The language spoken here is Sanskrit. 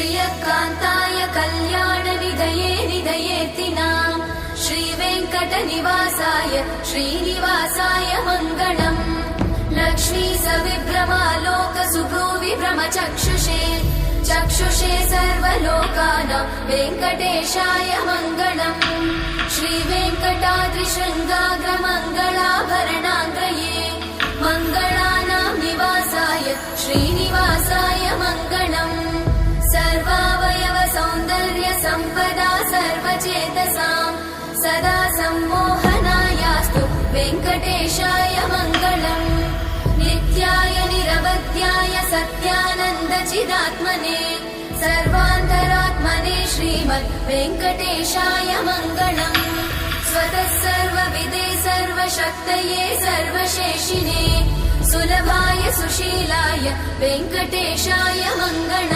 श्रियकान्ताय कल्याणनिधये निधयेऽर्तिनाम् श्रीवेङ्कटनिवासाय श्रीनिवासाय मङ्गलम् लक्ष्मी सविभ्रमालोक सुभ्रूविभ्रमचक्षुषे चक्षुषे सर्वलोकानां वेङ्कटेशाय मङ्गलम् श्रीवेङ्कटाद्रिशृङ्गाग्रमङ्गलाभरणाङ्गये मङ्गलानां निवासाय श्रीनिवासाय मङ्गलम् सर्वावयव सौन्दर्य सम्पदा सर्वचेतसां सदा सम्मोहनायास्तु वेङ्कटेशाय मङ्गलम् नित्याय निरवध्याय सत्यानन्दचिदात्मने सर्वान्तरात्मने श्रीमद् वेङ्कटेशाय मङ्गलम् स्वतः सर्वविदे सर्वशक्तये सर्वशेषिने सुलभाय सुशीलाय वेङ्कटेशाय मङ्गलम्।